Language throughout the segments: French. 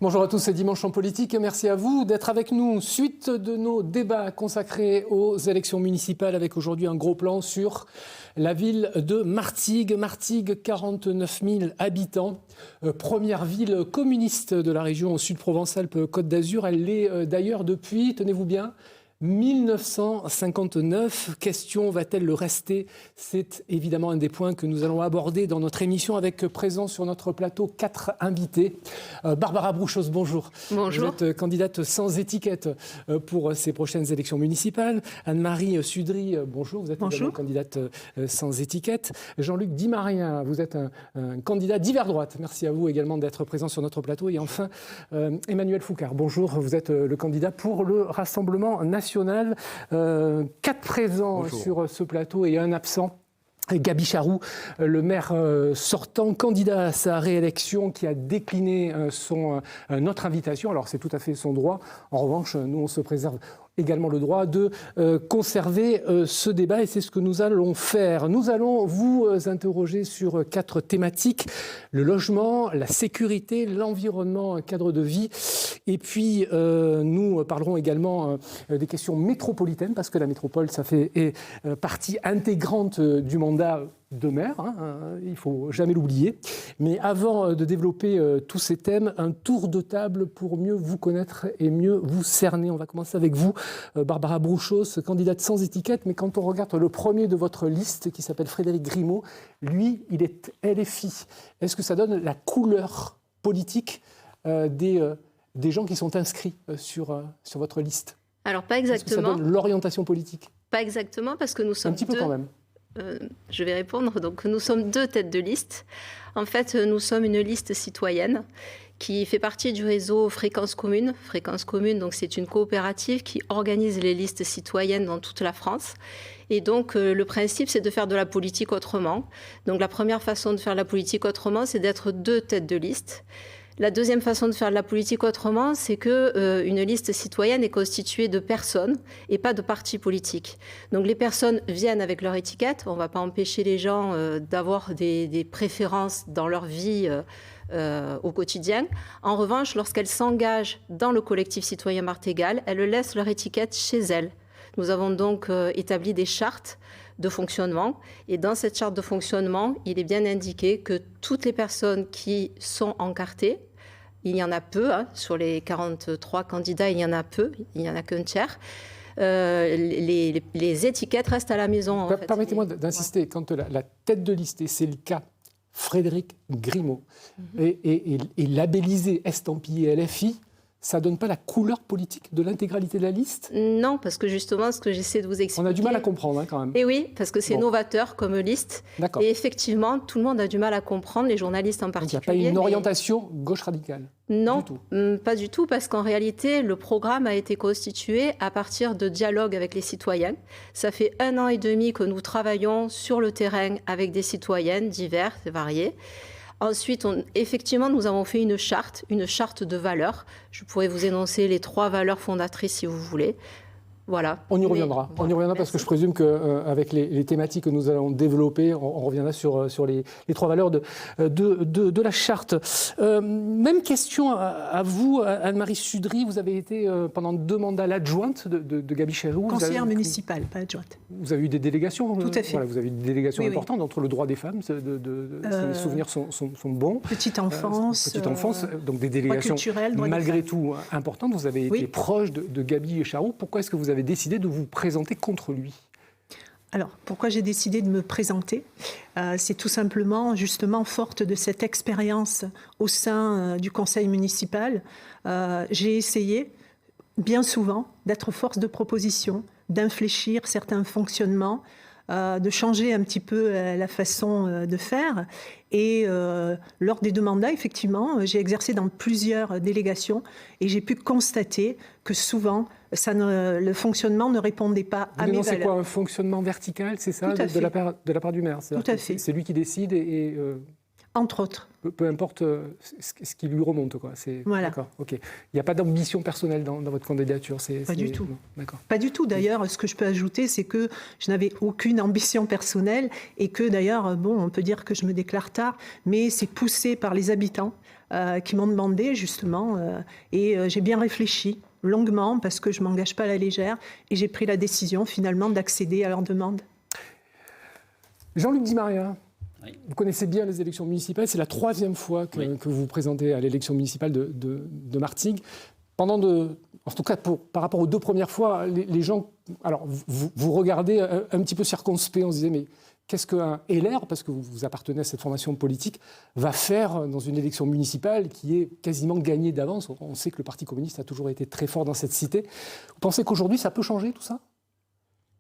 Bonjour à tous, c'est Dimanche en politique. Merci à vous d'être avec nous. Suite de nos débats consacrés aux élections municipales avec aujourd'hui un gros plan sur la ville de Martigues. Martigues, 49 000 habitants. Première ville communiste de la région Sud-Provence-Alpes-Côte d'Azur. Elle l'est d'ailleurs depuis, tenez-vous bien, 1959. Question, va-t-elle le rester? C'est évidemment un des points que nous allons aborder dans notre émission avec présent sur notre plateau 4 invités. Barbara Brouchos, bonjour. Bonjour. Vous êtes candidate sans étiquette pour ces prochaines élections municipales. Anne-Marie Sudry, bonjour. Vous êtes également candidate sans étiquette. Jean-Luc Dimarien, vous êtes un candidat d'hiver droite. Merci à vous également d'être présent sur notre plateau. Et enfin, Emmanuel Foucard, bonjour. Vous êtes le candidat pour le Rassemblement national. 4 présents sur ce plateau et un absent. Gaby Charroux, le maire sortant, candidat à sa réélection, qui a décliné notre invitation. Alors c'est tout à fait son droit. En revanche, nous on se préserve également le droit de conserver ce débat et c'est ce que nous allons faire. Nous allons vous interroger sur 4 thématiques: le logement, la sécurité, l'environnement, un cadre de vie. Et puis nous parlerons également des questions métropolitaines parce que la métropole, ça fait partie intégrante du mandat de maire, il ne faut jamais l'oublier. Mais avant de développer tous ces thèmes, un tour de table pour mieux vous connaître et mieux vous cerner. On va commencer avec vous, Barbara Brouchos, candidate sans étiquette, mais quand on regarde le premier de votre liste, qui s'appelle Frédéric Grimaud, lui, il est LFI. Est-ce que ça donne la couleur politique des gens qui sont inscrits sur votre liste? Alors, pas exactement. Est-ce que ça donne l'orientation politique? Pas exactement, parce que nous sommes un petit peu quand même. Je vais répondre. Donc, nous sommes 2 têtes de liste. En fait, nous sommes une liste citoyenne qui fait partie du réseau Fréquence Commune. Fréquence Commune, donc, c'est une coopérative qui organise les listes citoyennes dans toute la France. Et donc, le principe, c'est de faire de la politique autrement. Donc, la première façon de faire de la politique autrement, c'est d'être 2 têtes de liste. La deuxième façon de faire de la politique autrement, c'est qu'une liste citoyenne est constituée de personnes et pas de partis politiques. Donc les personnes viennent avec leur étiquette. On ne va pas empêcher les gens d'avoir des préférences dans leur vie au quotidien. En revanche, lorsqu'elles s'engagent dans le collectif citoyen Martégal, elles laissent leur étiquette chez elles. Nous avons donc établi des chartes de fonctionnement. Et dans cette charte de fonctionnement, il est bien indiqué que toutes les personnes qui sont encartées, il y en a peu, sur les 43 candidats, il y en a peu, il n'y en a qu'un tiers. Les étiquettes restent à la maison. Permettez-moi d'insister, quand la tête de liste, et c'est le cas, Frédéric Grimaud, est labellisé, estampillé LFI, ça ne donne pas la couleur politique de l'intégralité de la liste? Non, parce que justement, ce que j'essaie de vous expliquer... On a du mal à comprendre quand même. Et oui, parce que c'est novateur comme liste. D'accord. Et effectivement, tout le monde a du mal à comprendre, les journalistes en particulier. Donc il n'y a pas une orientation gauche radicale? Non, du tout. Pas du tout, parce qu'en réalité, le programme a été constitué à partir de dialogues avec les citoyennes. Ça fait 1 an et demi que nous travaillons sur le terrain avec des citoyennes diverses et variées. Ensuite, effectivement, nous avons fait une charte de valeurs. Je pourrais vous énoncer les 3 valeurs fondatrices si vous voulez. Voilà. On y reviendra. On y reviendra parce que je présume qu'avec les thématiques que nous allons développer, on reviendra sur les 3 valeurs de la charte. Même question à vous, Anne-Marie Sudry. Vous avez été pendant 2 mandats l'adjointe de Gaby Charroux. Conseillère municipale, pas adjointe. Vous avez eu des délégations? Tout à fait. Voilà, vous avez eu des délégations importantes entre le droit des femmes, si mes souvenirs sont bons. Petite enfance. Donc des délégations malgré tout importantes. Vous avez été proche de Gaby Charroux. Pourquoi est-ce que vous avez décidé de vous présenter contre lui? Alors, pourquoi j'ai décidé de me présenter? C'est tout simplement, justement, forte de cette expérience au sein du conseil municipal. J'ai essayé, bien souvent, d'être force de proposition, d'infléchir certains fonctionnements, de changer un petit peu la façon de faire. Et lors des 2 mandats, effectivement, j'ai exercé dans plusieurs délégations et j'ai pu constater que souvent, le fonctionnement ne répondait pas à mes valeurs. C'est quoi, un fonctionnement vertical, c'est ça, de la part du maire? Tout à fait. C'est lui qui décide et Entre autres. Peu importe ce qui lui remonte, quoi. Voilà. D'accord, ok. Il n'y a pas d'ambition personnelle dans votre candidature. Pas du tout. Non, d'accord. Pas du tout. D'ailleurs, ce que je peux ajouter, c'est que je n'avais aucune ambition personnelle et que d'ailleurs, bon, on peut dire que je me déclare tard, mais c'est poussé par les habitants qui m'ont demandé justement et j'ai bien réfléchi longuement parce que je ne m'engage pas à la légère et j'ai pris la décision finalement d'accéder à leur demande. Jean-Luc Di Maria. Oui. Vous connaissez bien les élections municipales. C'est la 3e fois que vous vous présentez à l'élection municipale de Martigues. En tout cas, par rapport aux 2 premières fois, les gens, alors vous regardez un petit peu circonspect. On se disait, mais qu'est-ce qu'un LR, parce que vous appartenez à cette formation politique, va faire dans une élection municipale qui est quasiment gagnée d'avance? On sait que le Parti communiste a toujours été très fort dans cette cité. Vous pensez qu'aujourd'hui, ça peut changer tout ça?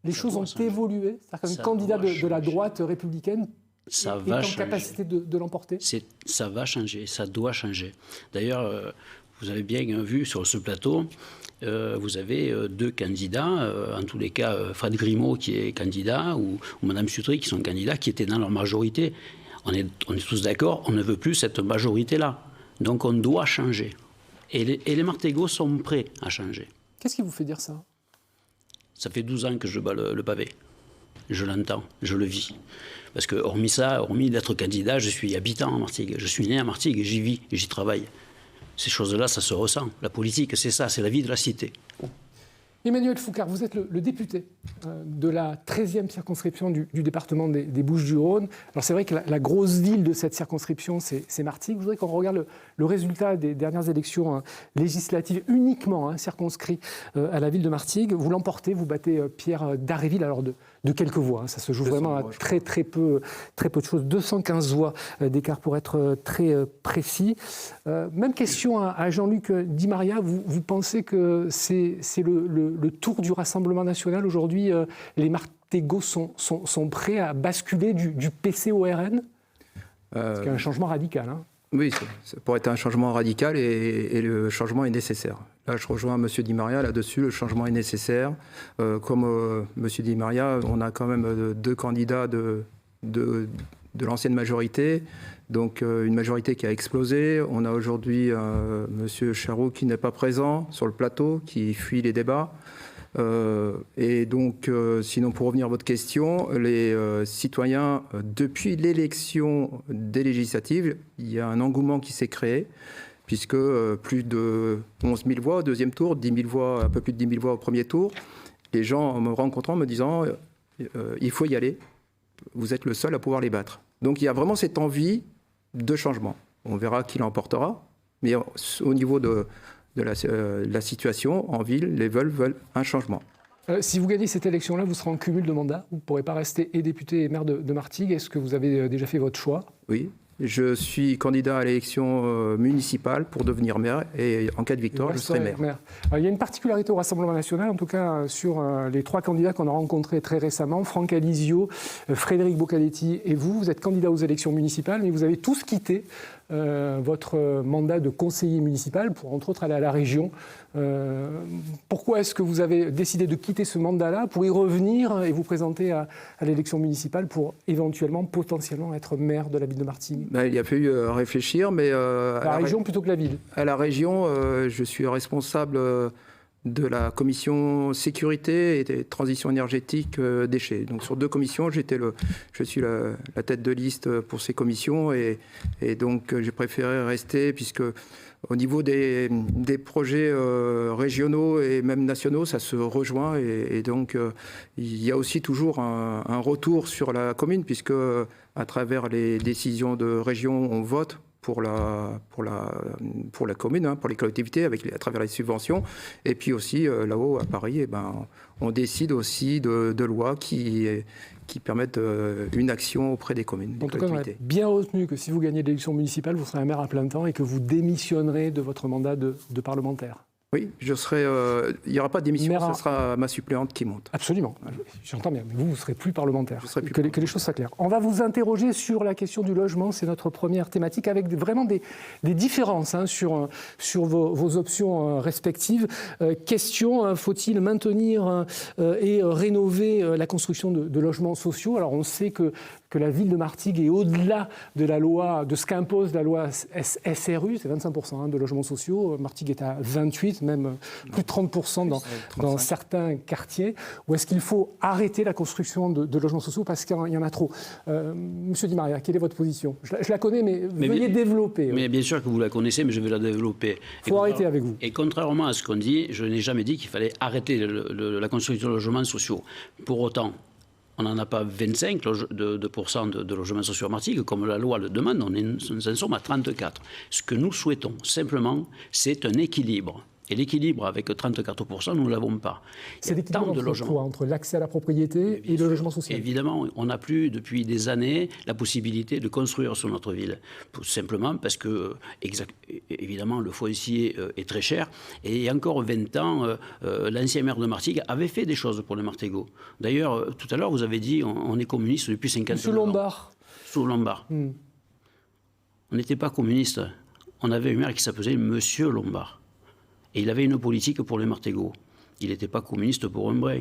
Les choses ont évolué? C'est-à-dire qu'un candidat de la droite républicaine est en capacité de l'emporter? Ça va changer, ça doit changer. D'ailleurs, vous avez bien vu sur ce plateau, vous avez 2 candidats, en tous les cas Fred Grimaud qui est candidat ou Mme Sutry qui sont candidats, qui étaient dans leur majorité. On est tous d'accord, on ne veut plus cette majorité-là. Donc on doit changer. Et les Martégots sont prêts à changer. Qu'est-ce qui vous fait dire ça? Ça fait 12 ans que je bats le pavé. Je l'entends, je le vis. Parce que hormis d'être candidat, je suis habitant à Martigues. Je suis né à Martigues et j'y vis et j'y travaille. Ces choses-là, ça se ressent. La politique, c'est ça, c'est la vie de la cité. Emmanuel Foucart, vous êtes le député de la 13e circonscription du département des Bouches-du-Rhône. Alors c'est vrai que la grosse ville de cette circonscription, c'est Martigues. Je voudrais qu'on regarde le résultat des dernières élections législatives uniquement circonscrits à la ville de Martigues. Vous l'emportez, vous battez Pierre Dharréville, alors de quelques voix. Ça se joue vraiment à très peu de choses. 215 voix d'écart pour être très précis. Même question à Jean-Luc Di Maria. Vous pensez que c'est le tour du Rassemblement national aujourd'hui? Les Martégots sont prêts à basculer du PC au RN? C'est un changement radical. Hein. Oui, ça pourrait être un changement radical et le changement est nécessaire. Là, je rejoins M. Di Maria là-dessus, le changement est nécessaire. Comme M. Di Maria, on a quand même 2 candidats de l'ancienne majorité, donc une majorité qui a explosé. On a aujourd'hui M. Charroux qui n'est pas présent sur le plateau, qui fuit les débats. Et donc, sinon, pour revenir à votre question, les citoyens, depuis l'élection des législatives, il y a un engouement qui s'est créé, puisque plus de 11 000 voix au 2e tour, 10 000 voix, un peu plus de 10 000 voix au 1er tour. Les gens, en me rencontrant, me disant il faut y aller, vous êtes le seul à pouvoir les battre. Donc, il y a vraiment cette envie de changement. On verra qui l'emportera, mais au niveau de la situation en ville, les veulent un changement. Si vous gagnez cette élection-là, vous serez en cumul de mandats. Vous ne pourrez pas rester et député et maire de Martigues. Est-ce que vous avez déjà fait votre choix? Oui. Je suis candidat à l'élection municipale pour devenir maire et en cas de victoire, je serai maire. Alors, il y a une particularité au Rassemblement national, en tout cas sur les 3 candidats qu'on a rencontrés très récemment, Franck Alizio, Frédéric Boccaletti et vous. Vous êtes candidat aux élections municipales, mais vous avez tous quitté votre mandat de conseiller municipal pour, entre autres, aller à la région. Pourquoi est-ce que vous avez décidé de quitter ce mandat-là pour y revenir et vous présenter à l'élection municipale pour éventuellement, potentiellement être maire de la ville de Martigues? Il a fallu réfléchir, mais... la région plutôt que la ville? À la région, je suis responsable de la commission sécurité et transition énergétique déchets. Donc sur 2 commissions, je suis la tête de liste pour ces commissions et donc j'ai préféré rester puisque au niveau des projets régionaux et même nationaux, ça se rejoint et donc il y a aussi toujours un retour sur la commune puisque à travers les décisions de région, on vote pour la commune, pour les collectivités, à travers les subventions. Et puis aussi, là-haut, à Paris, on décide aussi de lois qui permettent une action auprès des communes, des collectivités. En tout cas, on a bien retenu que si vous gagnez l'élection municipale, vous serez un maire à plein temps et que vous démissionnerez de votre mandat de parlementaire. Oui, il n'y aura pas de démission, ce sera ma suppléante qui monte. Absolument, j'entends bien, mais vous ne serez plus parlementaire, que les choses soient claires. On va vous interroger sur la question du logement, c'est notre première thématique, avec vraiment des différences sur vos options respectives. Question, faut-il maintenir et rénover la construction de logements sociaux? Alors on sait que que la ville de Martigues est au-delà de la loi, de ce qu'impose la loi SRU, c'est 25% de logements sociaux. Martigues est à 28%, même plus de 30% dans certains quartiers. Ou est-ce qu'il faut arrêter la construction de logements sociaux parce qu'il y en a trop? Monsieur Di Maria, quelle est votre position? Je la connais, mais veuillez développer. Mais bien sûr que vous la connaissez, mais je vais la développer. Il faut arrêter avec vous. Et contrairement à ce qu'on dit, je n'ai jamais dit qu'il fallait arrêter la construction de logements sociaux. Pour autant, on n'en a pas 25% de logements sociaux à Martigues, comme la loi le demande, nous en sommes à 34%. Ce que nous souhaitons, simplement, c'est un équilibre. Et l'équilibre avec 34%, nous ne l'avons pas. C'est l'équilibre entre l'accès à la propriété et le logement social. Évidemment, on n'a plus depuis des années la possibilité de construire sur notre ville. Tout simplement parce que, évidemment, le foncier est très cher. Et il y a encore 20 ans, l'ancien maire de Martigues avait fait des choses pour les Martégots. D'ailleurs, tout à l'heure, vous avez dit on est communiste depuis 50 ans. Sous Lombard. Sous Lombard. On n'était pas communiste. On avait un maire qui s'appelait Monsieur Lombard. Et il avait une politique pour les Martégots. Il n'était pas communiste pour un brin.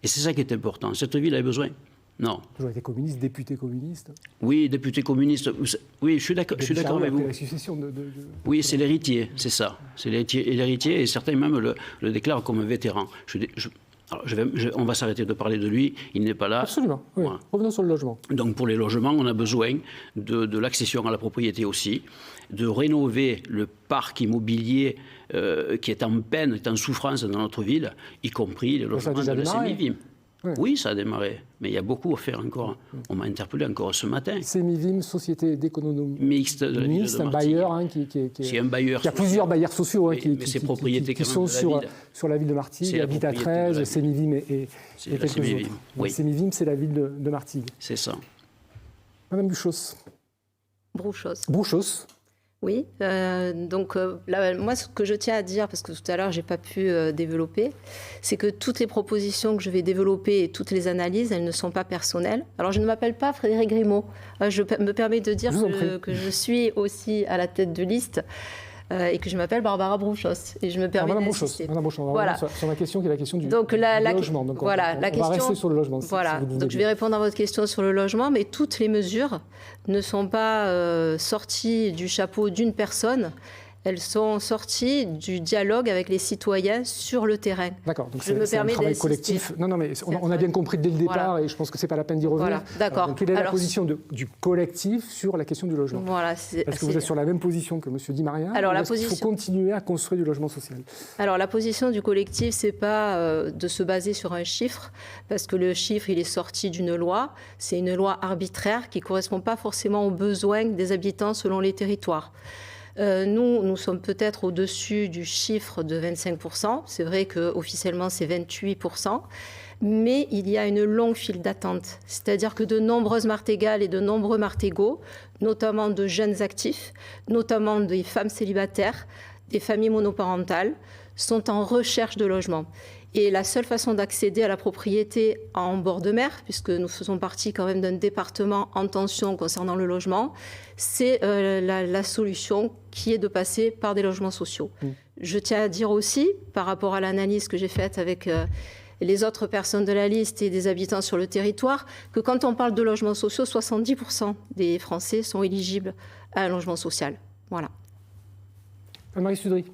Et c'est ça qui est important. Cette ville avait besoin. Non. Toujours été communiste, député communiste. Oui, député communiste. Oui, je suis d'accord avec vous. La succession oui, c'est l'héritier, c'est ça. C'est l'héritier, et certains même le déclarent comme un vétéran. On va s'arrêter de parler de lui, il n'est pas là. Absolument, oui. Voilà. Revenons sur le logement. Donc pour les logements, on a besoin de l'accession à la propriété aussi, de rénover le parc immobilier qui est en peine, est en souffrance dans notre ville, y compris les logements de la Sémivim. Oui, ça a démarré, mais il y a beaucoup à faire encore. On m'a interpellé encore ce matin. Sémivim, société d'économie mixte, un bailleur qui a plusieurs bailleurs sociaux qui sont sur la ville de Martigues, Habitat 13, Sémivim et quelques autres. Oui. Sémivim, c'est la ville de Martigues. C'est ça. Madame Bouchos. Brouchos. Oui, donc là, moi ce que je tiens à dire, parce que tout à l'heure je n'ai pas pu développer, c'est que toutes les propositions que je vais développer et toutes les analyses, elles ne sont pas personnelles. Alors je ne m'appelle pas Frédéric Grimaud, je me permets de dire que je suis aussi à la tête de liste. Et que je m'appelle Barbara Brouchos. Et je me permets d'insister. Madame Brouchos, on va revenir sur ma question qui est la question du logement. Donc voilà, on va rester sur le logement. Voilà, donc je vais répondre à votre question sur le logement, mais toutes les mesures ne sont pas sorties du chapeau d'une personne. Elles sont sorties du dialogue avec les citoyens sur le terrain. D'accord, donc c'est un travail collectif. Non, mais on a bien compris dès le départ, et je pense que ce n'est pas la peine d'y revenir. Voilà, d'accord. Donc quelle est la position du collectif sur la question du logement? Est-ce que vous êtes sur la même position que M. Di Maria? Il faut continuer à construire du logement social? Alors la position du collectif, ce n'est pas de se baser sur un chiffre, parce que le chiffre, il est sorti d'une loi. C'est une loi arbitraire qui ne correspond pas forcément aux besoins des habitants selon les territoires. Nous sommes peut-être au-dessus du chiffre de 25%. C'est vrai qu'officiellement, c'est 28%. Mais il y a une longue file d'attente. C'est-à-dire que de nombreuses Martégales et de nombreux Martégots, notamment de jeunes actifs, notamment des femmes célibataires, des familles monoparentales, sont en recherche de logement. Et la seule façon d'accéder à la propriété en bord de mer, puisque nous faisons partie quand même d'un département en tension concernant le logement, c'est la solution qui est de passer par des logements sociaux. Je tiens à dire aussi, par rapport à l'analyse que j'ai faite avec les autres personnes de la liste et des habitants sur le territoire, que quand on parle de logements sociaux, 70% des Français sont éligibles à un logement social. Voilà. Anne-Marie Sudry.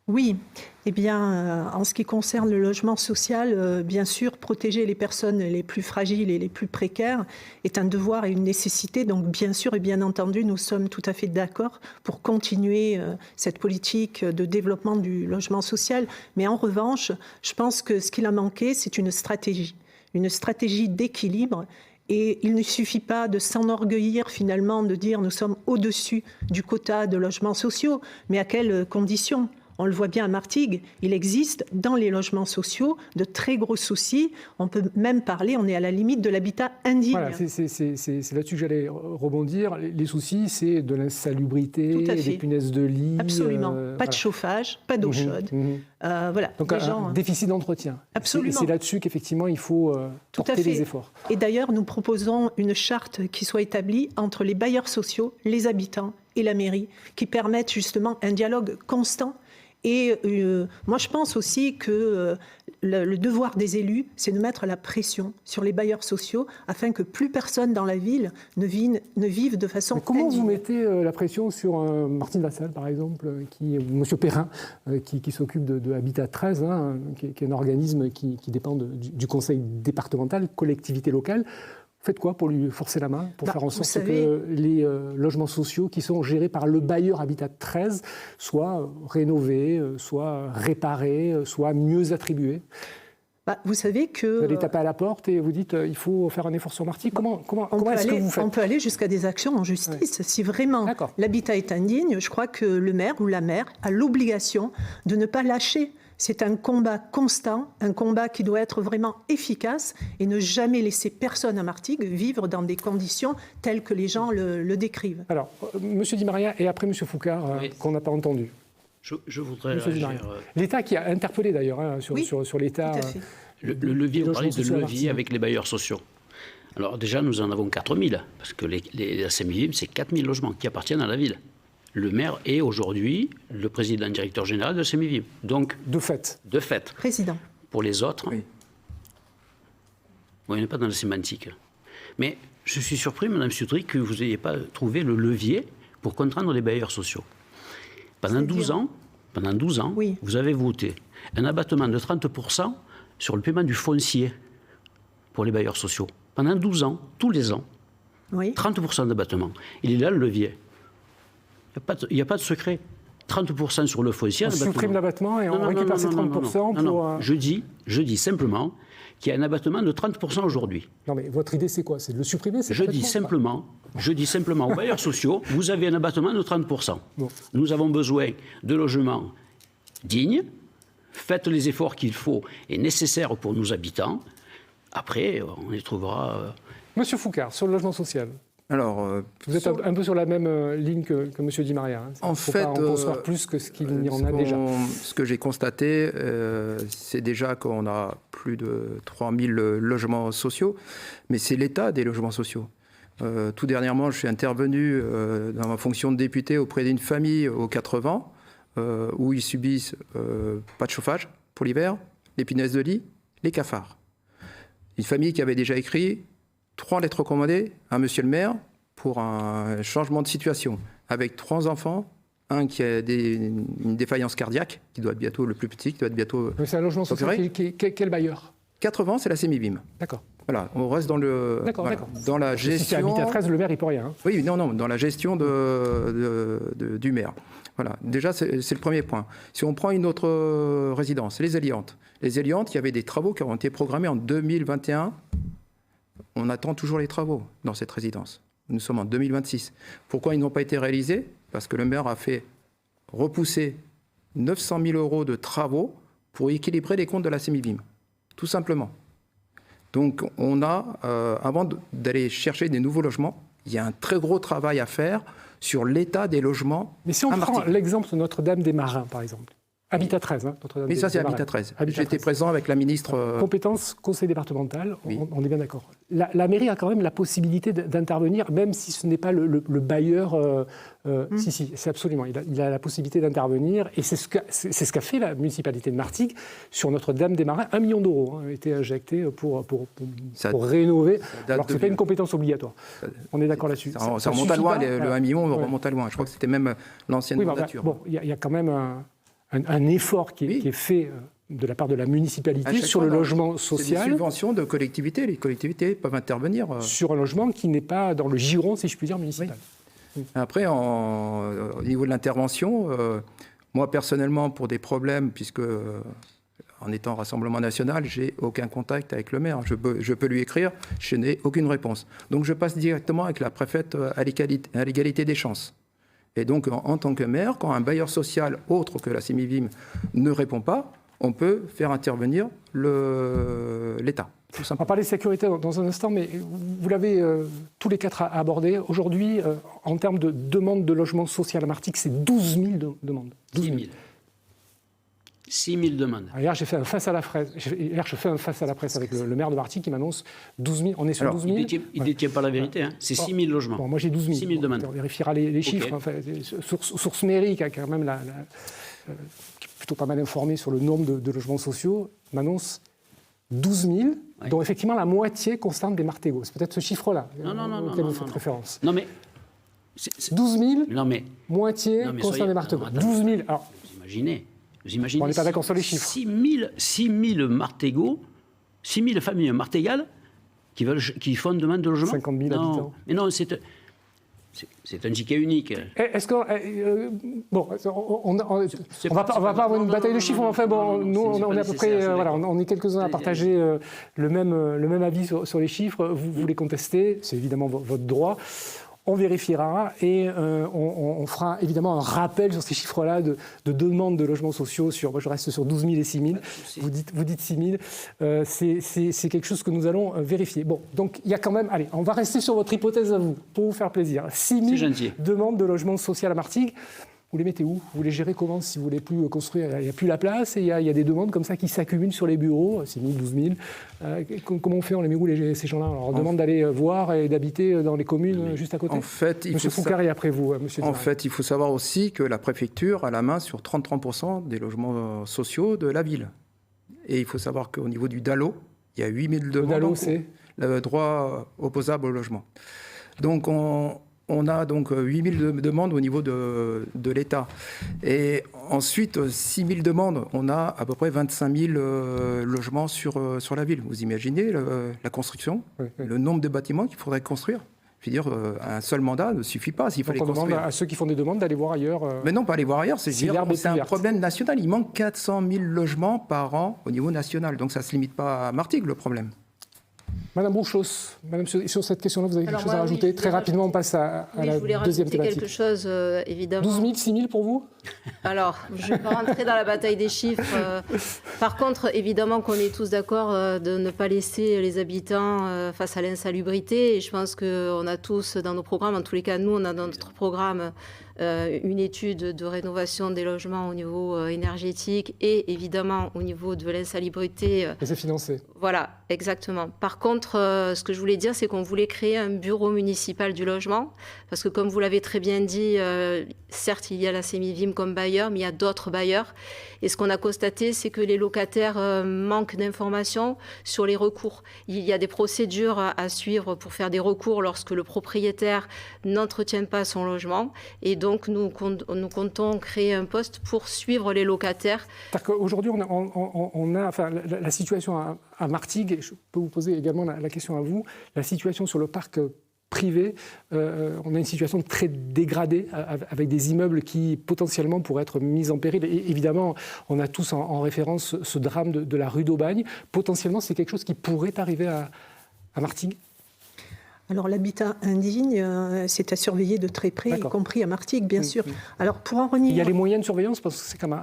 Oui, eh bien, en ce qui concerne le logement social, bien sûr, protéger les personnes les plus fragiles et les plus précaires est un devoir et une nécessité. Donc, bien sûr et bien entendu, nous sommes tout à fait d'accord pour continuer cette politique de développement du logement social. Mais en revanche, je pense que ce qu'il a manqué, c'est une stratégie d'équilibre. Et il ne suffit pas de s'enorgueillir finalement de dire nous sommes au-dessus du quota de logements sociaux, mais à quelles conditions ? On le voit bien à Martigues, il existe dans les logements sociaux de très gros soucis. On peut même parler, on est à la limite de l'habitat indigne. Voilà, c'est là-dessus que j'allais rebondir. Les soucis, c'est de l'insalubrité, des punaises de lit. Absolument. Pas de chauffage, pas d'eau chaude. Voilà. Donc un déficit d'entretien. Absolument. Et c'est là-dessus qu'effectivement, il faut porter les efforts. Et d'ailleurs, nous proposons une charte qui soit établie entre les bailleurs sociaux, les habitants et la mairie, qui permette justement un dialogue constant Et moi, je pense aussi que le devoir des élus, c'est de mettre la pression sur les bailleurs sociaux afin que plus personne dans la ville ne vive de façon comment indigne. vous mettez la pression sur Martine Vassal, par exemple, ou M. Perrin, qui s'occupe de Habitat 13, qui est un organisme qui dépend du conseil départemental, collectivité locale. Faites quoi pour lui forcer la main, pour faire en sorte que les logements sociaux qui sont gérés par le bailleur Habitat 13 soient rénovés, soient réparés, soient mieux attribués? Vous savez que... Vous allez taper à la porte et vous dites il faut faire un effort sur Martigues. Comment est-ce que vous faites? On peut aller jusqu'à des actions en justice. Si vraiment l'habitat est indigne, je crois que le maire ou la maire a l'obligation de ne pas lâcher. C'est un combat constant, un combat qui doit être vraiment efficace et ne jamais laisser personne à Martigues vivre dans des conditions telles que les gens le décrivent. Alors, M. Di Maria et après M. Foucard, qu'on n'a pas entendu. Je voudrais réagir. L'État qui a interpellé d'ailleurs sur l'État. Le levier, on parlait de levier avec les bailleurs sociaux. Alors déjà, nous en avons 4 000, parce que la Sémivim, c'est 4 000 logements qui appartiennent à la ville. Le maire est aujourd'hui le président directeur général de Sémivim. Donc, de fait. Président. Pour les autres, on n'est pas dans la sémantique. Mais je suis surpris, Mme Sudry, que vous n'ayez pas trouvé le levier pour contraindre les bailleurs sociaux. Pendant 12 ans, vous avez voté un abattement de 30% sur le paiement du foncier pour les bailleurs sociaux. Pendant 12 ans, tous les ans, 30% d'abattement. Il est là le levier. Il n'y a pas de secret. 30% sur le foncier. On supprime l'abattement et on récupère ces 30% pour... Je dis simplement qu'il y a un abattement de 30% aujourd'hui. Non mais votre idée c'est quoi? C'est de le supprimer? Je dis simplement aux bailleurs sociaux, vous avez un abattement de 30%. Bon. Nous avons besoin de logements dignes. Faites les efforts qu'il faut et nécessaires pour nos habitants. Après, on les trouvera... Monsieur Foucard, sur le logement social. Alors, vous êtes un peu sur la même ligne que M. Di Maria. En fait, pas en construire plus que ce qu'il y en a déjà. Ce que j'ai constaté, c'est déjà qu'on a plus de 3000 logements sociaux, mais c'est l'état des logements sociaux. Tout dernièrement, je suis intervenu dans ma fonction de député auprès d'une famille aux 80, où ils subissent pas de chauffage pour l'hiver, les punaises de lit, les cafards. Une famille qui avait déjà écrit 3 lettres recommandées à monsieur le maire pour un changement de situation, avec 3 enfants, un qui a une défaillance cardiaque, qui doit être bientôt le plus petit, qui doit être bientôt... Mais c'est un logement social quel bailleur? 80, c'est la Sémivim. D'accord. Voilà, on reste dans le... D'accord. Dans la gestion... Si c'est Habitat 13, le maire, il peut rien. Oui, non, dans la gestion du maire. Voilà, déjà, c'est le premier point. Si on prend une autre résidence, les Éliantes. Les Éliantes, il y avait des travaux qui ont été programmés en 2021. On attend toujours les travaux dans cette résidence. Nous sommes en 2026. Pourquoi ils n'ont pas été réalisés? Parce que le maire a fait repousser 900 000 € de travaux pour équilibrer les comptes de la Sémivim. Tout simplement. Donc, on a, avant d'aller chercher des nouveaux logements, il y a un très gros travail à faire sur l'état des logements. Mais si on prend l'exemple de Notre-Dame-des-Marins, par exemple, Habitat 13, Notre-Dame. Mais ça, c'est Habitat 13. J'étais présent avec la ministre... Compétence, conseil départemental, on est bien d'accord. La mairie a quand même la possibilité d'intervenir, même si ce n'est pas le bailleur... Si, c'est absolument. Il a la possibilité d'intervenir, et c'est ce qu'a fait la municipalité de Martigues sur Notre-Dame-des-Marins. 1 million d'euros a été injecté pour rénover, alors que ce n'est pas une compétence obligatoire. On est d'accord là-dessus. Ça remonte à loin, le 1 million remonte à loin. Je crois que c'était même l'ancienne mandature. Bon, il y a quand même un effort qui est fait de la part de la municipalité sur le logement social. C'est des subventions de collectivités. Les collectivités peuvent intervenir. Sur un logement qui n'est pas dans le giron, si je puis dire, municipal. Oui. Après, au niveau de l'intervention, moi personnellement, pour des problèmes, puisque en étant Rassemblement National, j'ai aucun contact avec le maire. Je peux lui écrire, je n'ai aucune réponse. Donc je passe directement avec la préfète à l'égalité des chances. Et donc, en tant que maire, quand un bailleur social autre que la Sémivim ne répond pas, on peut faire intervenir l'État. On va parler de sécurité dans un instant, mais vous l'avez tous les 4 abordé. Aujourd'hui, en termes de demande de logement social à Martigues, c'est 12 000 demandes. 12 000. 6 000 demandes. Hier, je fais un face à la presse avec le maire de Martigues qui m'annonce 12 000. On est sur 12 000. Il ne détient pas la vérité. Hein. C'est 6 000 logements. Bon, moi, j'ai 12 000. 6 000 demandes. On vérifiera les chiffres. Enfin, source mairie qui a quand même plutôt pas mal informé sur le nombre de logements sociaux, m'annonce 12 000, dont effectivement la moitié concerne des Martégots. C'est peut-être ce chiffre-là auquel vous faites référence. Non, mais... 12 000, moitié concerne des Martégots. 12 000, alors... Vous imaginez on n'est pas d'accord sur les chiffres. 6 000 Martégots, 6 000 familles martégales qui font une demande de logement. 50 000 habitants. Mais non, c'est un ticket unique. Est-ce qu'on... bon, on va pas avoir une bataille de chiffres, mais enfin, bon, nous, on est à peu près... voilà, on est quelques-uns à partager le même avis sur les chiffres. Vous les contestez, c'est évidemment votre droit. On vérifiera et on fera évidemment un rappel sur ces chiffres-là de demande de logements sociaux. Moi, je reste sur 12 000 et 6 000. Vous dites 6 000. C'est quelque chose que nous allons vérifier. Bon, donc il y a quand même... Allez, on va rester sur votre hypothèse à vous, pour vous faire plaisir. 6 000 demandes de logements sociaux à Martigues. Vous les mettez où? Vous les gérez comment si vous ne voulez plus construire? Il n'y a plus la place et il y a des demandes comme ça qui s'accumulent sur les bureaux, 6 000, 12 000. Comment on fait? On les met où ces gens-là? On leur demande d'aller voir et d'habiter dans les communes juste à côté? En fait, Monsieur Foucari, après vous, monsieur En fait, il faut savoir aussi que la préfecture a la main sur 33% des logements sociaux de la ville. Et il faut savoir qu'au niveau du DALO, il y a 8 000 demandes. Le DALO, c'est le droit opposable au logement. Donc, on a donc 8 000 demandes au niveau de l'État. Et ensuite, 6 000 demandes. On a à peu près 25 000 logements sur la ville. Vous imaginez la construction, le nombre de bâtiments qu'il faudrait construire? Je veux dire, un seul mandat ne suffit pas s'il fallait construire. On demande à ceux qui font des demandes d'aller voir ailleurs. Mais non, pas aller voir ailleurs. C'est un problème national. Il manque 400 000 logements par an au niveau national. Donc ça ne se limite pas à Martigues, le problème. Madame Brouchos, sur cette question-là, vous avez quelque chose à rajouter? Très rapidement, on passe à la deuxième thématique. Quelque chose, évidemment. 12 000, 6 000 pour vous? Alors, je ne vais pas rentrer dans la bataille des chiffres. Par contre, évidemment qu'on est tous d'accord de ne pas laisser les habitants face à l'insalubrité. Et je pense qu'on a tous dans nos programmes, en tous les cas, nous, on a dans notre programme une étude de rénovation des logements au niveau énergétique et évidemment au niveau de l'insalubrité. Et c'est financé. Voilà, exactement. Par contre, ce que je voulais dire, c'est qu'on voulait créer un bureau municipal du logement, parce que comme vous l'avez très bien dit, certes, il y a la Sémivim comme bailleur, mais il y a d'autres bailleurs. Et ce qu'on a constaté, c'est que les locataires manquent d'informations sur les recours. Il y a des procédures à suivre pour faire des recours lorsque le propriétaire n'entretient pas son logement. Et donc, nous comptons créer un poste pour suivre les locataires. Aujourd'hui, on a enfin, la situation à Martigues, je peux vous poser également la question à vous, la situation sur le parc privé, on a une situation très dégradée avec des immeubles qui potentiellement pourraient être mis en péril. Et évidemment, on a tous en référence ce drame de la rue d'Aubagne. Potentiellement, c'est quelque chose qui pourrait arriver à Martigues? Alors l'habitat indigne, c'est à surveiller de très près, y compris à Martigues, bien sûr. Alors pour en revenir... Il y a les moyens de surveillance, parce que c'est comme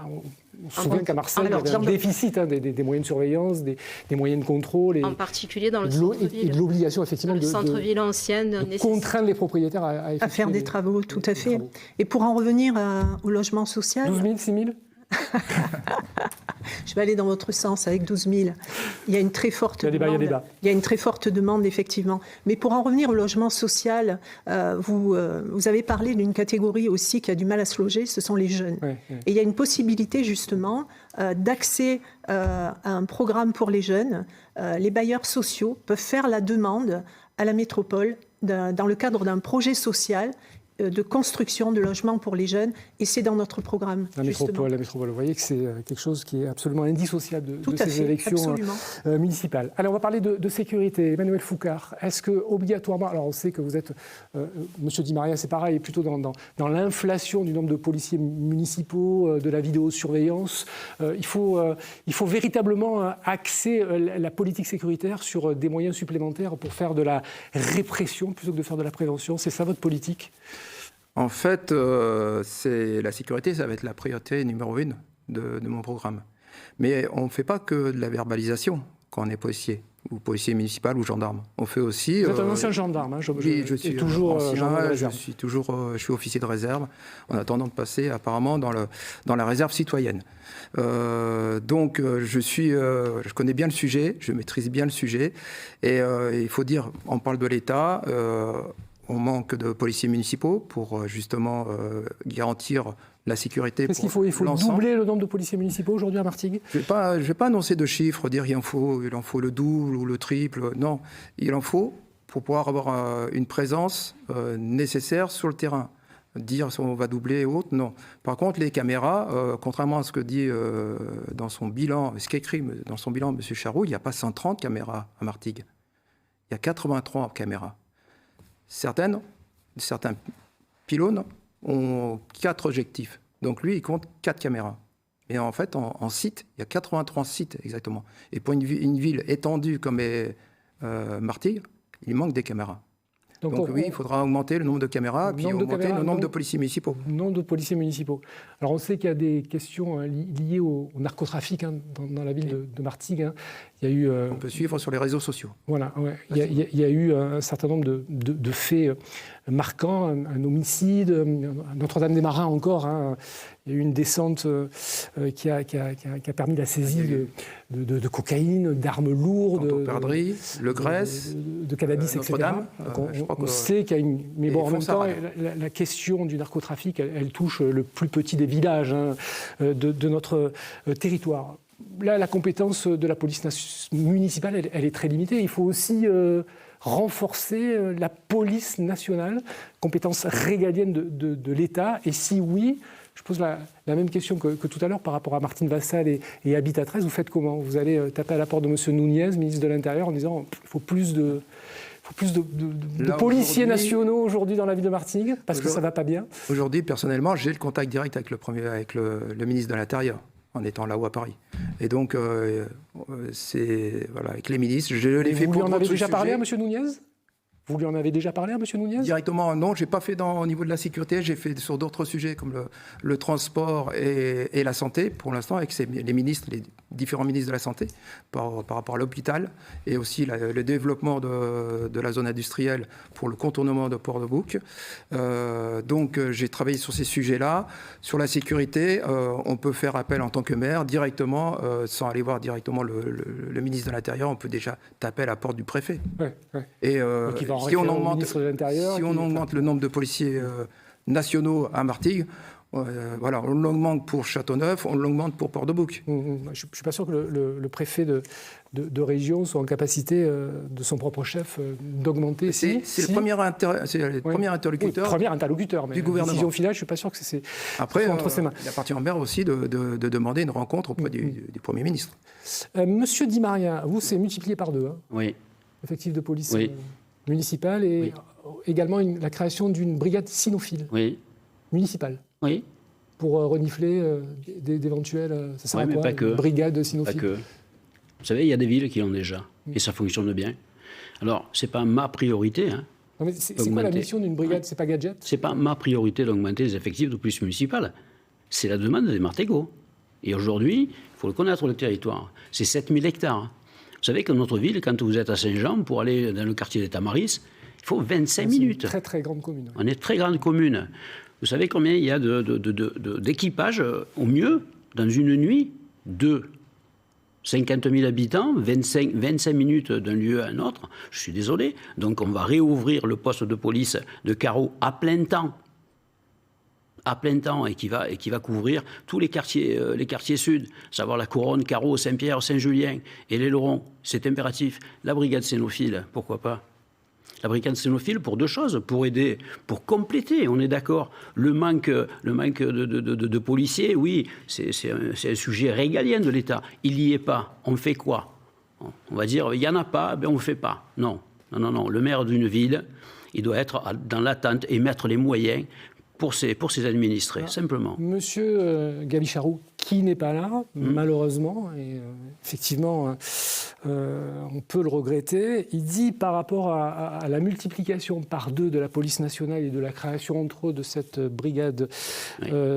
on se souvient qu'à Marseille, il y avait un déficit des moyens de surveillance, des moyens de contrôle. En particulier dans le centre-ville. Et de l'obligation, effectivement, de centre-ville ancienne, de contraindre les propriétaires à faire des travaux, tout à fait. Et pour en revenir au logement social... 12 000, 6 000 Je vais aller dans votre sens avec 12 000. Il y a une très forte demande. Il y a une très forte demande, effectivement. Mais pour en revenir au logement social, vous avez parlé d'une catégorie aussi qui a du mal à se loger, ce sont les jeunes. Et il y a une possibilité, justement, d'accès à un programme pour les jeunes. Les bailleurs sociaux peuvent faire la demande à la métropole dans le cadre d'un projet social de construction de logements pour les jeunes, et c'est dans notre programme. La métropole, vous voyez que c'est quelque chose qui est absolument indissociable de ces élections municipales. Allez, on va parler de sécurité. Emmanuel Foucard, est-ce que obligatoirement, alors on sait que vous êtes, Monsieur Di Maria, c'est pareil, plutôt dans l'inflation du nombre de policiers municipaux, de la vidéosurveillance, il faut véritablement axer la politique sécuritaire sur des moyens supplémentaires pour faire de la répression plutôt que de faire de la prévention. C'est ça votre politique ? En fait, la sécurité, ça va être la priorité numéro 1 de mon programme. Mais on ne fait pas que de la verbalisation quand on est policier, ou policier municipal ou gendarme. On fait aussi... Vous êtes un ancien gendarme, hein, oui, je suis toujours gendarme de réserve. Je suis officier de réserve, en attendant de passer apparemment dans la réserve citoyenne. Donc je connais bien le sujet, je maîtrise bien le sujet, et il faut dire, on parle de l'État... on manque de policiers municipaux pour justement garantir la sécurité. Est-ce qu'il faut doubler le nombre de policiers municipaux aujourd'hui à Martigues? Je ne vais pas annoncer de chiffres, dire il en faut le double ou le triple. Non, il en faut pour pouvoir avoir une présence nécessaire sur le terrain. Dire si on va doubler ou autre, non. Par contre, les caméras, contrairement à ce que dit dans son bilan, ce qu'écrit dans son bilan M. Charroux, il n'y a pas 130 caméras à Martigues. Il y a 83 caméras. Certains pylônes ont 4 objectifs. Donc lui, il compte 4 caméras. Et en fait, en site, il y a 83 sites exactement. Et pour une ville étendue comme est Martigues, il manque des caméras. Donc oui, il faudra augmenter le nombre de caméras, puis augmenter le nombre de policiers municipaux. Nombre de policiers municipaux. Alors on sait qu'il y a des questions liées au narcotrafic dans la ville de Martigues. Il y a eu, on peut suivre sur les réseaux sociaux. Voilà, ouais. Il y a eu un certain nombre de faits marquants, un homicide, Notre-Dame-des-Marins encore. Il y a eu une descente qui a permis la saisie de cocaïne, d'armes lourdes, le graisse, de cannabis, Notre-Dame. On sait qu'il y a une... Mais bon, en même temps, la question du narcotrafic, elle touche le plus petit des villages de notre territoire. Là, la compétence de la police municipale, elle est très limitée. Il faut aussi renforcer la police nationale, compétence régalienne de l'État. Et si oui, je pose la même question que tout à l'heure par rapport à Martine Vassal et Habitat 13. Vous faites comment? Vous allez taper à la porte de M. Nouniez, ministre de l'Intérieur, en disant qu'il faut plus de policiers nationaux aujourd'hui dans la ville de Martigues, parce que ça ne va pas bien. Aujourd'hui, personnellement, j'ai le contact direct avec le ministre de l'Intérieur, en étant là-haut à Paris. Et donc, avec les ministres, je l'ai fait pour d'autres sujets. Vous lui en avez déjà parlé à M. Nouniez ? Vous lui en avez déjà parlé à M. Nouniez ? Directement, non, je n'ai pas fait au niveau de la sécurité, j'ai fait sur d'autres sujets comme le transport et la santé, pour l'instant, avec les ministres, les différents ministres de la Santé, par rapport à l'hôpital, et aussi le développement de la zone industrielle pour le contournement de Port-de-Bouc. Donc, j'ai travaillé sur ces sujets-là. Sur la sécurité, on peut faire appel en tant que maire, directement, sans aller voir directement le ministre de l'Intérieur, on peut déjà taper à la porte du préfet. Ouais. Et si on augmente le nombre de policiers nationaux à Martigues, on l'augmente pour Châteauneuf, on l'augmente pour Port-de-Bouc. Je ne suis pas sûr que le préfet de région soit en capacité, de son propre chef, d'augmenter. C'est le premier interlocuteur. Premier interlocuteur, mais du gouvernement. La décision finale, je ne suis pas sûr que c'est entre ses mains. Il appartient au maire aussi de demander une rencontre auprès du Premier ministre. Monsieur Di Maria, vous, c'est multiplié par 2. Oui. Effectif de police municipale et également la création d'une brigade cynophile municipale. Oui. Pour renifler d'éventuels... ça sert à quoi, pas que. Brigade cynophile. Pas que. Vous savez, il y a des villes qui l'ont déjà, et ça fonctionne bien. Alors, ce n'est pas ma priorité. Non, mais c'est quoi la mission d'une brigade? C'est pas gadget? Ce n'est pas ma priorité d'augmenter les effectifs de police municipale. C'est la demande des Martégots. Et aujourd'hui, il faut le connaître, le territoire. C'est 7000 hectares. Vous savez que notre ville, quand vous êtes à Saint-Jean, pour aller dans le quartier des Tamaris, il faut 25 minutes. C'est une très, très grande commune. On est très grande commune. Vous savez combien il y a d'équipages, au mieux, dans une nuit, de 50 000 habitants, 25 minutes d'un lieu à un autre. Je suis désolé. Donc on va réouvrir le poste de police de Carreau à plein temps. À plein temps, et qui va couvrir tous les quartiers sud, savoir la Couronne, Carreau, Saint-Pierre, Saint-Julien et les Lorons. C'est impératif. La brigade cynophile, pourquoi pas? La brigade cynophile pour 2 choses, pour aider, pour compléter, on est d'accord. Le manque de policiers, oui, c'est un sujet régalien de l'État. Il n'y est pas. On fait quoi? On va dire, il n'y en a pas, on ne fait pas. Non. Le maire d'une ville, il doit être dans l'attente et mettre les moyens pour ses administrés, simplement. Monsieur Gaby Charroux, qui n'est pas là, malheureusement, et effectivement, on peut le regretter, il dit par rapport à la multiplication par 2 de la police nationale et de la création entre eux de cette brigade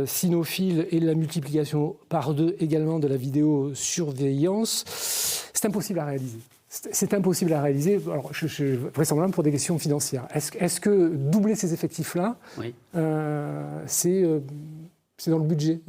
cynophile et la multiplication par 2 également de la vidéosurveillance, c'est impossible à réaliser. C'est impossible à réaliser, alors, vraisemblablement pour des questions financières. Est-ce que doubler ces effectifs-là, c'est C'est dans le budget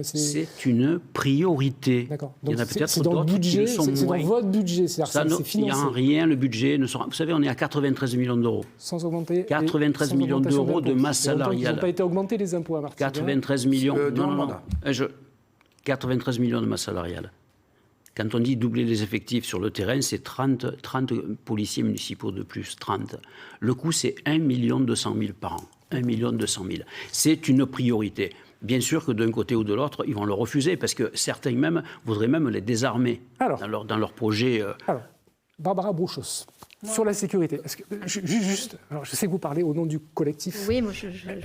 c'est une priorité. D'accord. Donc il y en a peut-être dans le budget, c'est dans votre budget, c'est financé. Il n'y a rien, le budget ne sera... Vous savez, on est à 93 millions d'euros. Sans augmenter. 93 millions d'euros de masse salariale. Ils n'ont pas été augmentés les impôts à Martigues. 93 millions. Non. 93 millions de masse salariale. Quand on dit doubler les effectifs sur le terrain, c'est 30 policiers municipaux de plus, 30. Le coût, c'est 1 200 000 par an. 1 200 000. C'est une priorité. Bien sûr que d'un côté ou de l'autre, ils vont le refuser, parce que certains même voudraient même les désarmer dans leur projet. Alors, Barbara Brouchos, sur la sécurité. Est-ce que, alors je sais que vous parlez au nom du collectif. Oui, moi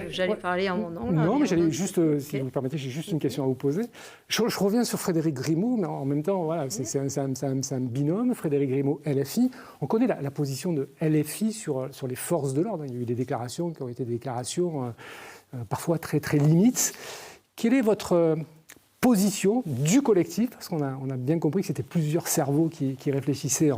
j'allais parler en mon nom. Non, mais j'allais juste, si vous me permettez, j'ai juste une question à vous poser. Je reviens sur Frédéric Grimaud, mais en même temps, voilà, c'est un binôme, Frédéric Grimaud, LFI. On connaît la position de LFI sur les forces de l'ordre. Il y a eu des déclarations qui ont été des déclarations parfois très, très limites. Quelle est votre position du collectif, parce qu'on a bien compris que c'était plusieurs cerveaux qui réfléchissaient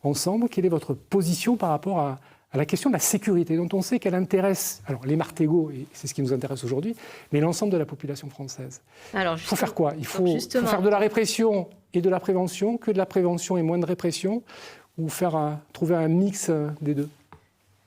ensemble. Quelle est votre position par rapport à la question de la sécurité, dont on sait qu'elle intéresse les martégots, et c'est ce qui nous intéresse aujourd'hui, mais l'ensemble de la population française? Il faut faire quoi? Il faut faire de la répression et de la prévention, que de la prévention et moins de répression, ou trouver un mix des deux?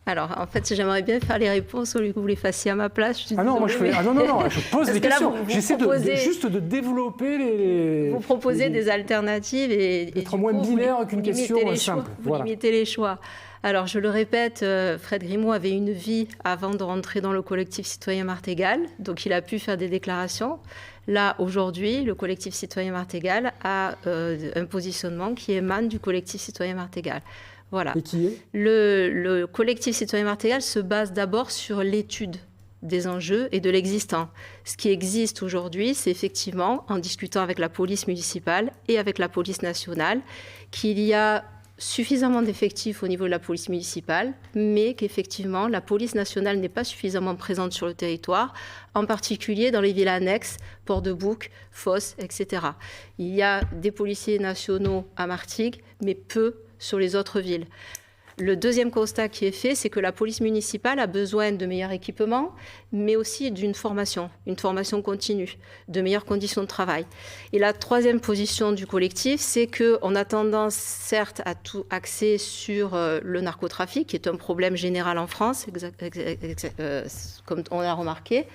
Alors, en fait, j'aimerais bien faire les réponses au lieu que vous les fassiez à ma place. Non, je pose des questions. J'essaie juste de développer les... Vous proposez des alternatives et d'être moins binaire qu'une question simple. Vous limitez les choix. Alors, je le répète, Fred Grimaud avait une vie avant de rentrer dans le collectif citoyen Martégal, donc il a pu faire des déclarations. Là, aujourd'hui, le collectif citoyen Martégal a un positionnement qui émane du collectif citoyen Martégal. Voilà. Et qui est le collectif citoyen Martégal se base d'abord sur l'étude des enjeux et de l'existant. Ce qui existe aujourd'hui, c'est effectivement, en discutant avec la police municipale et avec la police nationale, qu'il y a suffisamment d'effectifs au niveau de la police municipale, mais qu'effectivement, la police nationale n'est pas suffisamment présente sur le territoire, en particulier dans les villes annexes, Port-de-Bouc, Fos, etc. Il y a des policiers nationaux à Martigues, mais peu sur les autres villes. Le deuxième constat qui est fait, c'est que la police municipale a besoin de meilleurs équipements, mais aussi d'une formation, une formation continue, de meilleures conditions de travail. Et la troisième position du collectif, c'est qu'on a tendance, certes, à tout axer sur le narcotrafic, qui est un problème général en France, comme on l'a remarqué,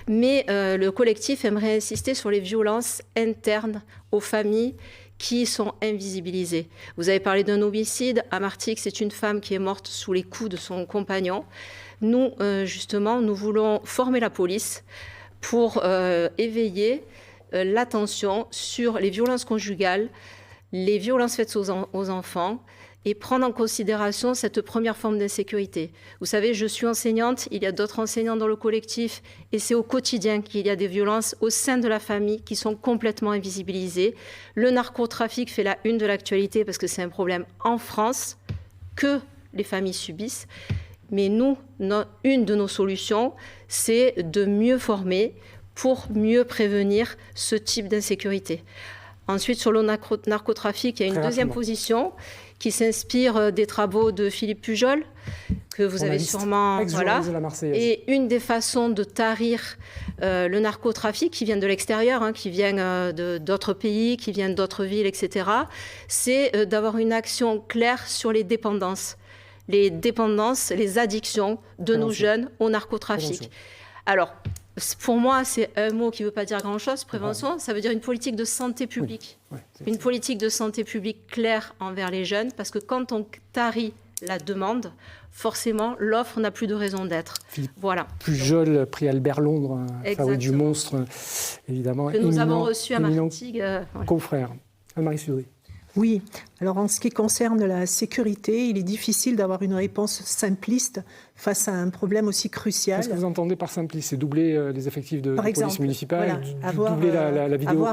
mais le collectif aimerait insister sur les violences internes aux familles, qui sont invisibilisés. Vous avez parlé d'un homicide. À Martigues, c'est une femme qui est morte sous les coups de son compagnon. Nous, justement, nous voulons former la police pour éveiller l'attention sur les violences conjugales, les violences faites aux enfants, et prendre en considération cette première forme d'insécurité. Vous savez, je suis enseignante, il y a d'autres enseignants dans le collectif, et c'est au quotidien qu'il y a des violences au sein de la famille qui sont complètement invisibilisées. Le narcotrafic fait la une de l'actualité parce que c'est un problème en France que les familles subissent. Mais nous, une de nos solutions, c'est de mieux former pour mieux prévenir ce type d'insécurité. Ensuite, sur le narcotrafic, il y a une deuxième position qui s'inspire des travaux de Philippe Pujol, que vous avez sûrement... Voilà. Et une des façons de tarir le narcotrafic, qui vient de l'extérieur, qui vient d'autres pays, qui vient d'autres villes, etc., c'est d'avoir une action claire sur les dépendances, les addictions de nos jeunes au narcotrafic. Alors, pour moi, c'est un mot qui ne veut pas dire grand-chose. Prévention, ça veut dire une politique de santé publique. Une politique de santé publique claire envers les jeunes, parce que quand on tarit la demande, forcément, l'offre n'a plus de raison d'être. Voilà. Pujol, prix Albert Londres, favori du monstre, évidemment. Que nous avons reçu à Martigues. Confrère. Anne-Marie Sudry. Oui, alors en ce qui concerne la sécurité, il est difficile d'avoir une réponse simpliste face à un problème aussi crucial. Qu'est-ce que vous entendez par simpliste? C'est doubler les effectifs de police municipale, voilà, doubler la vidéo,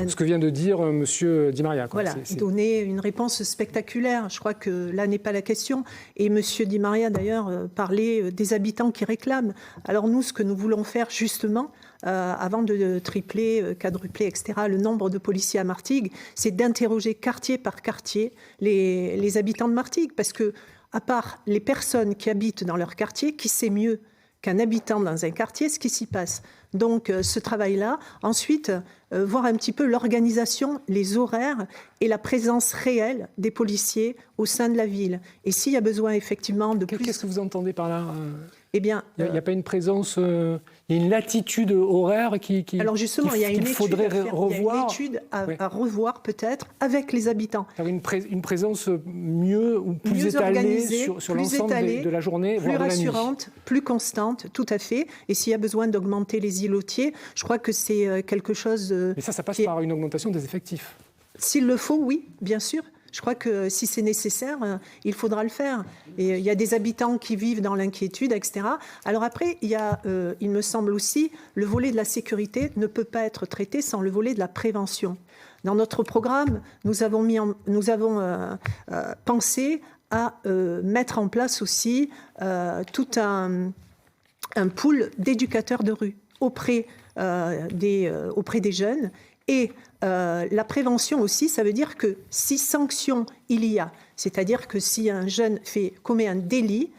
ce que vient de dire M. Di Maria. Voilà, donner une réponse spectaculaire. Je crois que là n'est pas la question. Et M. Di Maria, d'ailleurs, parlait des habitants qui réclament. Alors nous, ce que nous voulons faire, justement, avant de tripler, quadrupler, etc., le nombre de policiers à Martigues, c'est d'interroger quartier par quartier les habitants de Martigues. Parce que, à part les personnes qui habitent dans leur quartier, qui sait mieux qu'un habitant dans un quartier ce qui s'y passe. Donc ce travail-là, ensuite, voir un petit peu l'organisation, les horaires et la présence réelle des policiers au sein de la ville. Et s'il y a besoin effectivement de plus... Qu'est-ce que vous entendez par là? Eh bien, il n'y a pas une présence, il y a une latitude horaire qui alors justement, il y a une étude faudrait revoir. Il y a une étude à revoir peut-être avec les habitants. Une présence mieux ou plus étalée sur l'ensemble de la journée, plus voire de la nuit. rassurante, plus constante, tout à fait. Et s'il y a besoin d'augmenter les îlotiers, je crois que c'est quelque chose... Mais ça passe par une augmentation des effectifs. S'il le faut, oui, bien sûr. Je crois que si c'est nécessaire, il faudra le faire. Et il y a des habitants qui vivent dans l'inquiétude, etc. Alors après, il y a, il me semble aussi, le volet de la sécurité ne peut pas être traité sans le volet de la prévention. Dans notre programme, nous avons pensé à mettre en place aussi tout un pool d'éducateurs de rue auprès des jeunes. Et la prévention aussi, ça veut dire que si sanction il y a, c'est-à-dire que si un jeune commet un délit,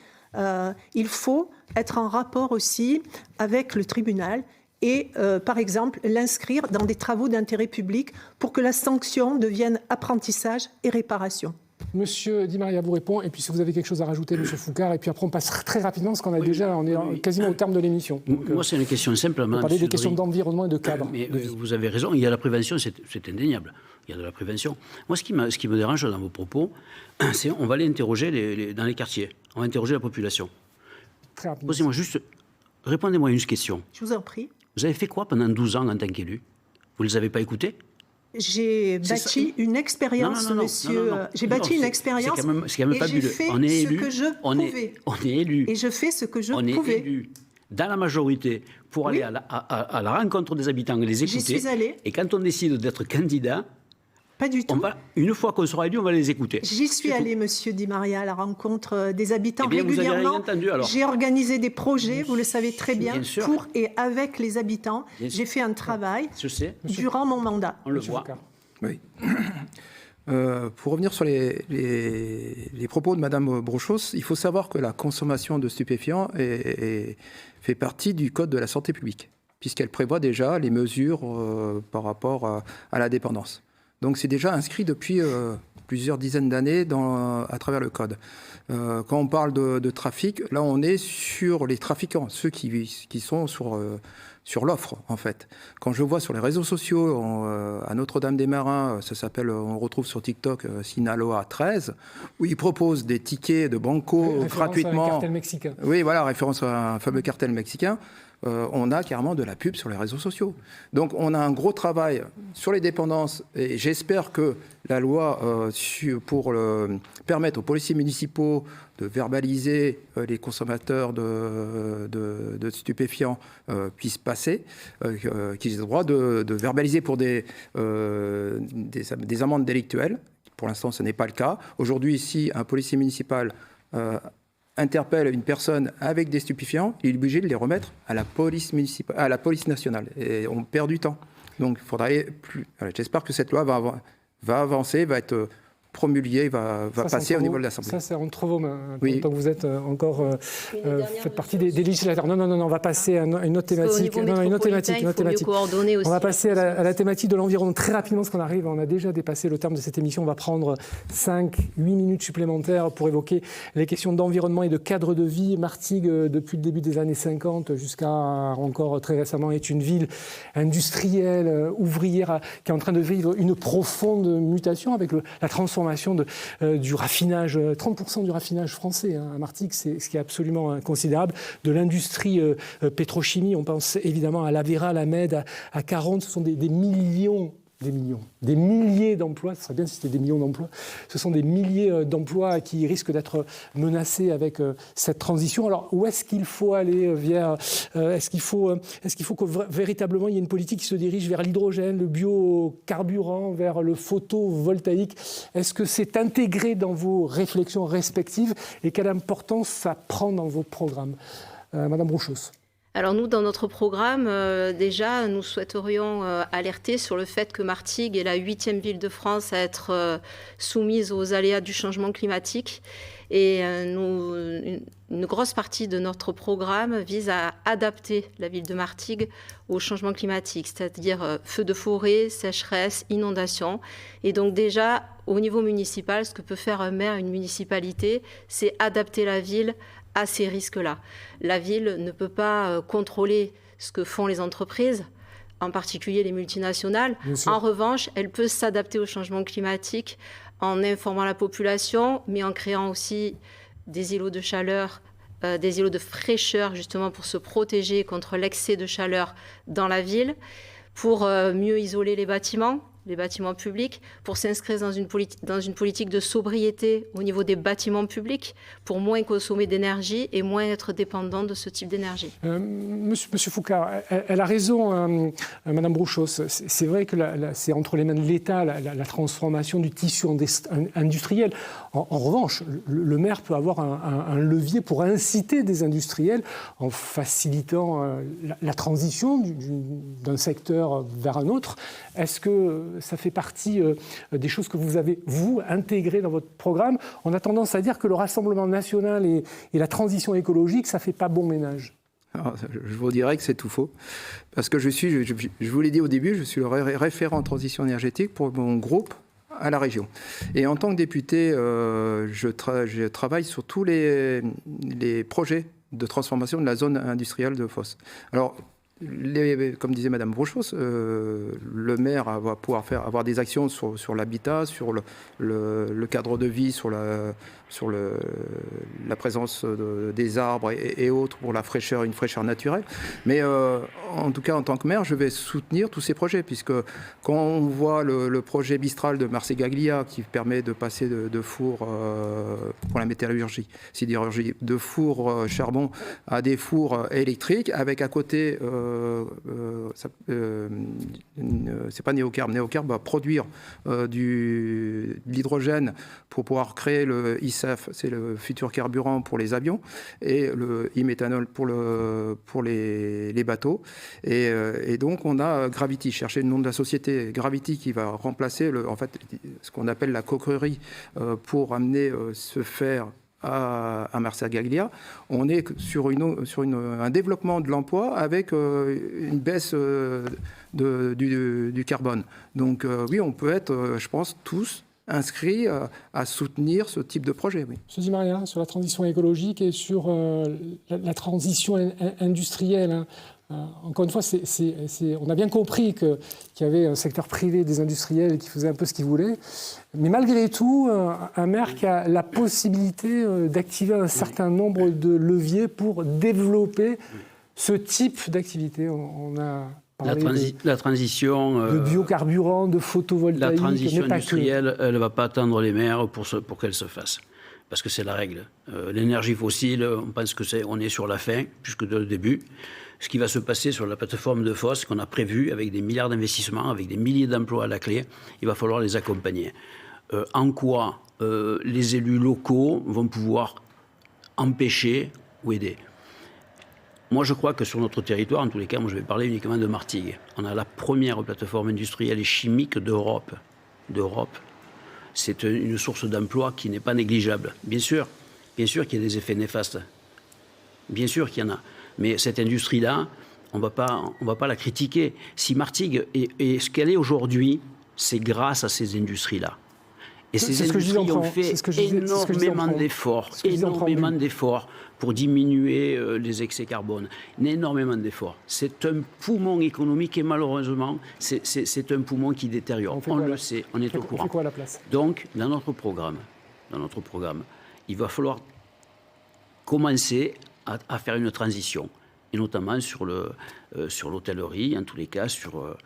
il faut être en rapport aussi avec le tribunal et, par exemple, l'inscrire dans des travaux d'intérêt public pour que la sanction devienne apprentissage et réparation. Monsieur Di Maria vous répond, et puis si vous avez quelque chose à rajouter, Monsieur Foucard, et puis après on passe très rapidement, parce qu'on a on est quasiment au terme de l'émission. Moi, c'est une question simple. On va parler des questions d'environnement et de cadre. Mais vous avez raison, il y a la prévention, c'est indéniable. Il y a de la prévention. Moi, ce qui me dérange dans vos propos, c'est qu'on va aller interroger dans les quartiers, on va interroger la population. Très rapidement. Posez-moi juste, répondez-moi à une question. Je vous en prie. Vous avez fait quoi pendant 12 ans en tant qu'élu? Vous ne les avez pas écoutés? J'ai bâti une expérience, monsieur. J'ai bâti une expérience. C'est quand même fabuleux. On est élu. On est élu. Et je fais ce que je pouvais. On est élu dans la majorité pour aller à la rencontre des habitants et les écouter. J'y suis allée. Et quand on décide d'être candidat, pas du tout. Une fois qu'on sera élu, on va les écouter. J'y suis allée, monsieur Di Maria, à la rencontre des habitants régulièrement. Vous n'avez rien entendu, alors. J'ai organisé des projets, vous le savez très bien, pour et avec les habitants. J'ai fait un travail durant mon mandat. On le voit. Oui. Pour revenir sur les propos de Madame Brochos, il faut savoir que la consommation de stupéfiants fait partie du Code de la santé publique, puisqu'elle prévoit déjà les mesures par rapport à la dépendance. Donc c'est déjà inscrit depuis plusieurs dizaines d'années à travers le Code. Quand on parle de trafic, là on est sur les trafiquants, ceux qui sont sur l'offre, en fait. Quand je vois sur les réseaux sociaux, à Notre-Dame-des-Marins, ça s'appelle, on retrouve sur TikTok, Sinaloa 13, où ils proposent des tickets de banco gratuitement. À un cartel mexicain. Oui, voilà, référence à un fameux cartel mexicain. On a carrément de la pub sur les réseaux sociaux. Donc on a un gros travail sur les dépendances et j'espère que la loi pour permettre aux policiers municipaux de verbaliser les consommateurs de stupéfiants puisse passer, qu'ils aient le droit de verbaliser pour des amendes délictuelles. Pour l'instant, ce n'est pas le cas. Aujourd'hui, si un policier municipal interpelle une personne avec des stupéfiants, il est obligé de les remettre à la police municipale, à la police nationale. Et on perd du temps. Donc, il faudra aller plus. Voilà, j'espère que cette loi va avancer, va être promulguée, va passer au niveau de l'Assemblée. Ça, c'est entre vos mains. Oui. Tant que vous êtes encore faites partie des législateurs. Non, on va passer à une autre thématique. On va passer à la thématique de l'environnement très rapidement, parce qu'on arrive. On a déjà dépassé le terme de cette émission. On va prendre 5-8 minutes supplémentaires pour évoquer les questions d'environnement et de cadre de vie. Martigues, depuis le début des années 50 jusqu'à encore très récemment, est une ville industrielle, ouvrière, qui est en train de vivre une profonde mutation avec la transformation du raffinage, 30% du raffinage français à Martigues, c'est ce qui est absolument considérable, de l'industrie pétrochimie, on pense évidemment à l'Avera, à la Med, à 40, ce sont des milliers d'emplois, ce serait bien si c'était des millions d'emplois, ce sont des milliers d'emplois qui risquent d'être menacés avec cette transition. Alors où est-ce qu'il faut aller est-ce qu'il faut que véritablement il y ait une politique qui se dirige vers l'hydrogène, le biocarburant, vers le photovoltaïque? Est-ce que c'est intégré dans vos réflexions respectives et quelle importance ça prend dans vos programmes? Madame Brochos. Alors nous, dans notre programme, déjà, nous souhaiterions alerter sur le fait que Martigues est la 8e ville de France à être soumise aux aléas du changement climatique Et une grosse partie de notre programme vise à adapter la ville de Martigues au changement climatique, c'est-à-dire feux de forêt, sécheresse, inondations. Et donc déjà, au niveau municipal, ce que peut faire un maire, une municipalité, c'est adapter la ville à ces risques-là. La ville ne peut pas contrôler ce que font les entreprises, en particulier les multinationales. En revanche, elle peut s'adapter au changement climatique en informant la population, mais en créant aussi des îlots de chaleur, des îlots de fraîcheur, justement pour se protéger contre l'excès de chaleur dans la ville, pour mieux isoler les bâtiments publics, pour s'inscrire dans une politique de sobriété au niveau des bâtiments publics, pour moins consommer d'énergie et moins être dépendant de ce type d'énergie. Monsieur Foucard, elle a raison, Madame Brouchos. C'est vrai que c'est entre les mains de l'État la transformation du tissu industriel. En revanche, le maire peut avoir un levier pour inciter des industriels en facilitant la transition d'un secteur vers un autre. Est-ce que ça fait partie des choses que vous avez, vous, intégrées dans votre programme? On a tendance à dire que le Rassemblement national et la transition écologique, ça ne fait pas bon ménage. Alors, je vous dirais que c'est tout faux. Parce que je vous l'ai dit au début, je suis le référent en transition énergétique pour mon groupe à la région. Et en tant que député, je travaille sur tous les projets de transformation de la zone industrielle de Fos. Alors, comme disait Madame Brouchos, le maire va pouvoir avoir des actions sur l'habitat, sur le cadre de vie, sur la présence des arbres et autres pour la fraîcheur, une fraîcheur naturelle. Mais en tout cas, en tant que maire, je vais soutenir tous ces projets, puisque quand on voit le projet Mistral de Marseille-Gaglia qui permet de passer de fours pour la métallurgie, sidérurgie, de fours charbon à des fours électriques, avec à côté c'est pas Néocarb. Néocarb va produire de l'hydrogène pour pouvoir créer le ISAF, c'est le futur carburant pour les avions, et le e-méthanol pour les bateaux. Et donc on a Gravity, cherchez le nom de la société, Gravity, qui va remplacer ce qu'on appelle la coquerie pour amener ce fer à Marseille-Gaglia. On est sur un développement de l'emploi avec une baisse du carbone. Donc oui, on peut être, je pense, tous inscrits à soutenir ce type de projet. Oui. Monsieur Di Maria, sur la transition écologique et sur la transition industrielle, encore une fois, on a bien compris qu'il y avait un secteur privé des industriels qui faisait un peu ce qu'il voulait. Mais malgré tout, un maire qui a la possibilité d'activer un certain nombre de leviers pour développer ce type d'activité. On a parlé la transition de biocarburants, de photovoltaïque. La transition industrielle, elle ne va pas attendre les maires pour qu'elle se fasse. Parce que c'est la règle. L'énergie fossile, on pense qu'on est sur la fin, puisque dès le début. Ce qui va se passer sur la plateforme de Fos, qu'on a prévu avec des milliards d'investissements, avec des milliers d'emplois à la clé, il va falloir les accompagner. En quoi les élus locaux vont pouvoir empêcher ou aider? Moi, je crois que sur notre territoire, en tous les cas, moi je vais parler uniquement de Martigues. On a la première plateforme industrielle et chimique d'Europe. C'est une source d'emploi qui n'est pas négligeable. Bien sûr qu'il y a des effets néfastes. Bien sûr qu'il y en a. Mais cette industrie-là, on va pas la critiquer. Si Martigues est ce qu'elle est aujourd'hui, c'est grâce à ces industries-là. Et ces industries ont fait énormément d'efforts pour diminuer les excès carbone. Énormément d'efforts. C'est un poumon économique et malheureusement, c'est un poumon qui détériore. On le sait, on est au courant. On fait quoi à la place ? Donc, dans notre programme, il va falloir commencer à faire une transition, et notamment sur l'hôtellerie, en tous les cas, sur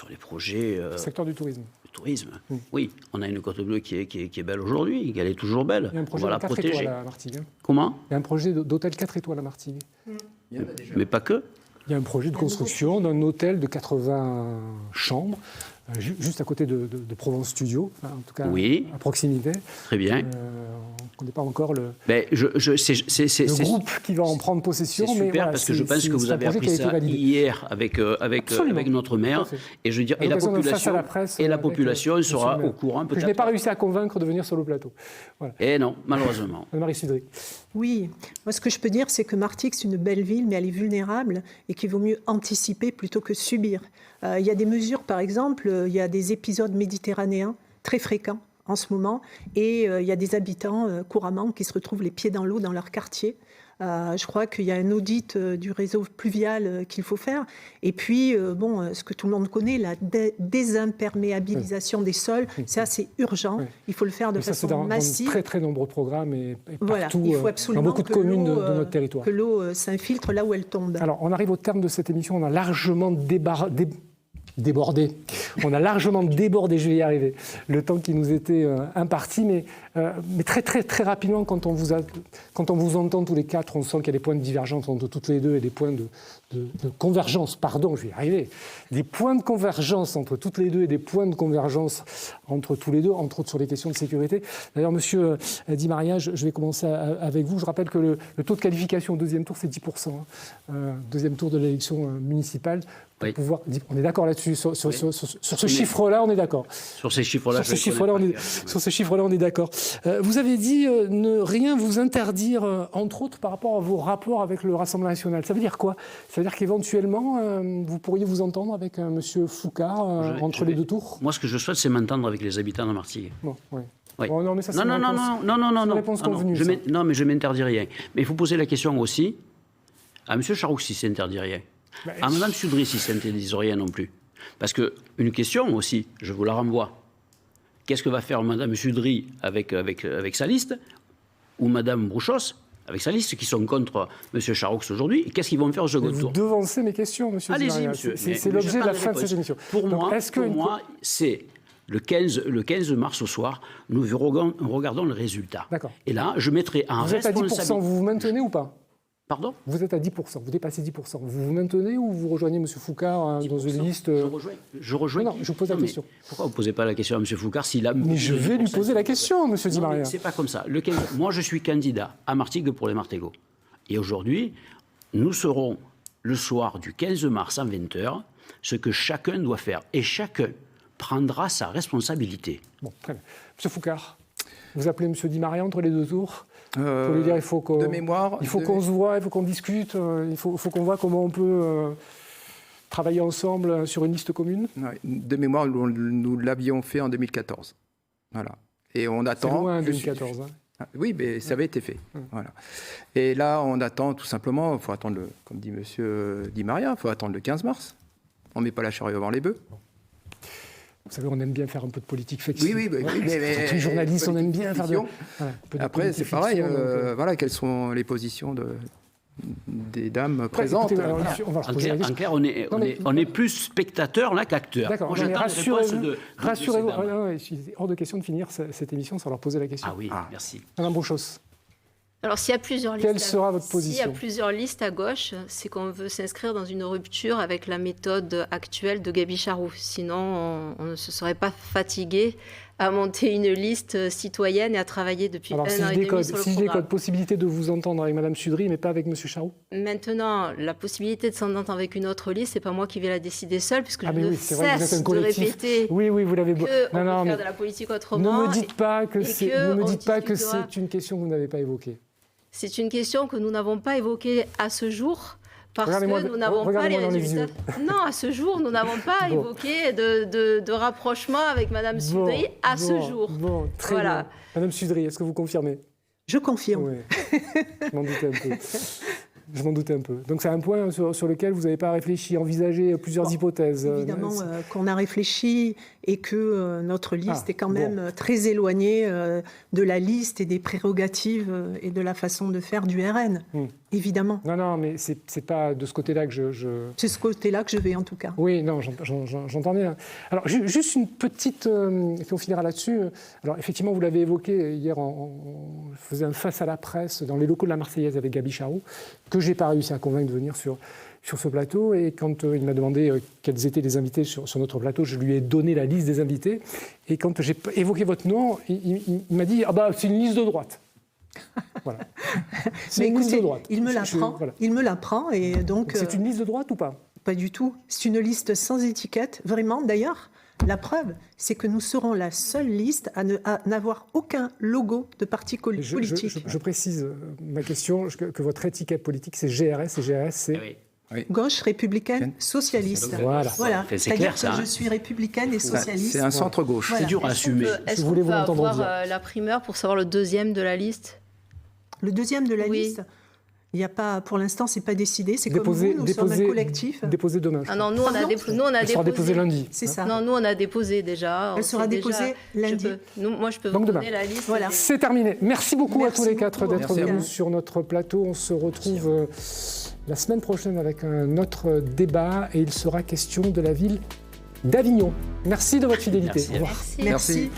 les projets... secteur du tourisme. Le tourisme, oui. On a une Côte Bleue qui est belle aujourd'hui, elle est toujours belle. Il y a un projet de 4 étoiles à Martigues. Comment ? Il y a un projet d'hôtel 4 étoiles à Martigues. Mais pas que. Il y a un projet de construction d'un hôtel de 80 chambres juste à côté de Provence Studio, en tout cas oui. à proximité. Très bien. On ne connaît pas encore le groupe qui va en prendre possession. C'est super, mais voilà, parce que je pense que vous avez appris ça hier avec notre maire. Et je veux dire, la population sera au courant. Je n'ai pas réussi à convaincre de venir sur le plateau. Voilà. Et non, malheureusement. Anne-Marie Sudry. Oui, moi ce que je peux dire, c'est que Martigues, c'est une belle ville, mais elle est vulnérable et qu'il vaut mieux anticiper plutôt que subir. Il y a des mesures, par exemple, il y a des épisodes méditerranéens très fréquents en ce moment, et il y a des habitants couramment qui se retrouvent les pieds dans l'eau dans leur quartier. Je crois qu'il y a un audit du réseau pluvial qu'il faut faire. Et puis, ce que tout le monde connaît, la désimperméabilisation des sols, ça c'est urgent. Il faut le faire de façon massive. Dans de très très nombreux programmes et voilà, partout, il faut absolument dans beaucoup de communes de notre territoire. Que l'eau s'infiltre là où elle tombe. Alors, on arrive au terme de cette émission. On a largement débordé. On a largement débordé, je vais y arriver, le temps qui nous était imparti, mais très très très rapidement, quand on vous entend tous les quatre, on sent qu'il y a des points de divergence entre toutes les deux et des points de convergence, pardon, je vais y arriver, des points de convergence entre toutes les deux et des points de convergence entre tous les deux, entre autres sur les questions de sécurité. D'ailleurs, monsieur Di Maria, je vais commencer avec vous. Je rappelle que le taux de qualification au deuxième tour, c'est 10%. Deuxième tour de l'élection municipale. Oui. On est d'accord là-dessus, sur ce chiffre-là, on est d'accord. Sur ces chiffres-là, on est d'accord. Vous avez dit ne rien vous interdire, entre autres, par rapport à vos rapports avec le Rassemblement national. Ça veut dire quoi? Ça veut dire qu'éventuellement, vous pourriez vous entendre avec M. Foucard entre les deux tours? Moi, ce que je souhaite, c'est m'entendre avec les habitants de Martigues. Bon, oui. Oui. Oh, non, mais ça, c'est une réponse convenue. Non, mais je ne m'interdis rien. Mais il faut poser la question aussi à M. Charoux si ça n'interdit rien. À Mme Sudry si ça n'interdit rien non plus. Parce qu'une question aussi, je vous la renvoie. Qu'est-ce que va faire Mme Sudry avec sa liste, ou Mme Brouchos avec sa liste, qui sont contre M. Charoux aujourd'hui, et qu'est-ce qu'ils vont faire au second tour? Vous devancez mes questions, M. Allez-y, monsieur. C'est l'objet de la fin de cette émission. Pour moi, c'est le 15 mars au soir, nous regardons le résultat. D'accord. Et là, je mettrai en responsabilité... Vous êtes à 10%, vous vous maintenez ou pas? Pardon? Vous êtes à 10%, vous dépassez 10%. Vous vous maintenez ou vous rejoignez M. Foucard dans une liste? Je rejoins. Non, je vous pose la question. Pourquoi vous ne posez pas la question à M. Foucard s'il a... Mais je vais lui poser la question, M. Di Maria. C'est pas comme ça. Moi, je suis candidat à Martigues pour les Martégots. Et aujourd'hui, nous serons le soir du 15 mars à 20h ce que chacun doit faire. Et chacun prendra sa responsabilité. Bon, très bien. M. Foucard, vous appelez M. Di Maria entre les deux tours pour lui dire il faut qu'on se voit, il faut qu'on discute, il faut qu'on voit comment on peut travailler ensemble sur une liste commune. Ouais, de mémoire, nous l'avions fait en 2014. Voilà. Et on attend. C'est loin, 2014. Oui, mais ça avait été fait. Voilà. Et là, on attend tout simplement, il faut attendre, comme dit M. Di Maria, il faut attendre le 15 mars. On ne met pas la charrue avant les bœufs. Vous savez, on aime bien faire un peu de politique fiction. Oui, mais quand on est journaliste, on aime bien faire Après, c'est pareil. Voilà, quelles sont les positions des dames présentes? Écoutez, on va leur poser la question. En clair, on est plus spectateur là qu'acteur. D'accord, rassurez-vous. C'est hors de question de finir cette émission sans leur poser la question. Ah oui, merci. Madame Brouchos. Alors, s'il y a plusieurs listes, quelle sera votre position? S'il y a plusieurs listes à gauche, c'est qu'on veut s'inscrire dans une rupture avec la méthode actuelle de Gaby Charroux. Sinon, on ne se serait pas fatigué à monter une liste citoyenne et à travailler depuis un an et demi sur le programme. Si je décode, possibilité de vous entendre avec Mme Sudry, mais pas avec M. Charroux? Maintenant, la possibilité de s'entendre avec une autre liste, ce n'est pas moi qui vais la décider seule, puisque je ne cesse de répéter vous l'avez qu'on peut faire de la politique autrement. Ne me dites pas que c'est une question que vous n'avez pas évoquée. C'est une question que nous n'avons pas évoquée à ce jour, parce que nous n'avons pas les résultats. Non, à ce jour, nous n'avons pas évoqué de rapprochement avec Mme Sudry à ce jour. Bon, très bien. Mme Sudry, est-ce que vous confirmez? Je confirme. Oui. Je m'en doutais un peu. Donc c'est un point sur lequel vous n'avez pas réfléchi, envisagé plusieurs hypothèses. Évidemment qu'on a réfléchi et que notre liste est quand même très éloignée de la liste et des prérogatives et de la façon de faire du RN. Évidemment. Non, mais c'est pas de ce côté-là que je... C'est ce côté-là que je vais en tout cas. Oui, non, j'entends bien. Alors juste une petite... et puis on finira là-dessus. Alors effectivement, vous l'avez évoqué hier, on faisait un face à la presse dans les locaux de la Marseillaise avec Gaby Charroux, que je n'ai pas réussi à convaincre de venir sur sur ce plateau. Et quand il m'a demandé quels étaient les invités sur notre plateau, je lui ai donné la liste des invités. Et quand j'ai évoqué votre nom, il m'a dit « Ah bah, c'est une liste de droite ». Voilà. C'est une liste de droite. Il me l'apprend. Voilà. Il me l'apprend. Et donc, c'est une liste de droite ou pas? Pas du tout. C'est une liste sans étiquette. Vraiment, d'ailleurs, la preuve, c'est que nous serons la seule liste à n'avoir aucun logo de parti politique. Je précise ma question, que votre étiquette politique, c'est GRS, et GRS, c'est... Oui. Gauche républicaine socialiste. Voilà. C'est clair, ça. Je suis républicaine et socialiste. C'est un centre-gauche. Voilà. C'est dur à assumer. Est-ce qu'on peut avoir la primeur pour savoir le deuxième de la liste? Le deuxième de la liste, il n'y a pas, pour l'instant, c'est pas décidé. C'est comme vous, nous sommes un collectif. Déposé demain. Ah non, nous, on a déposé. Elle sera déposée lundi. C'est ça. Non, nous, on a déposé déjà. Elle sera déposée lundi. Moi, je peux vous donner la liste. Voilà. C'est terminé. Merci beaucoup à tous les quatre d'être venus sur notre plateau. On se retrouve la semaine prochaine avec un autre débat et il sera question de la ville d'Avignon. Merci de votre fidélité. Merci. Au revoir. Merci.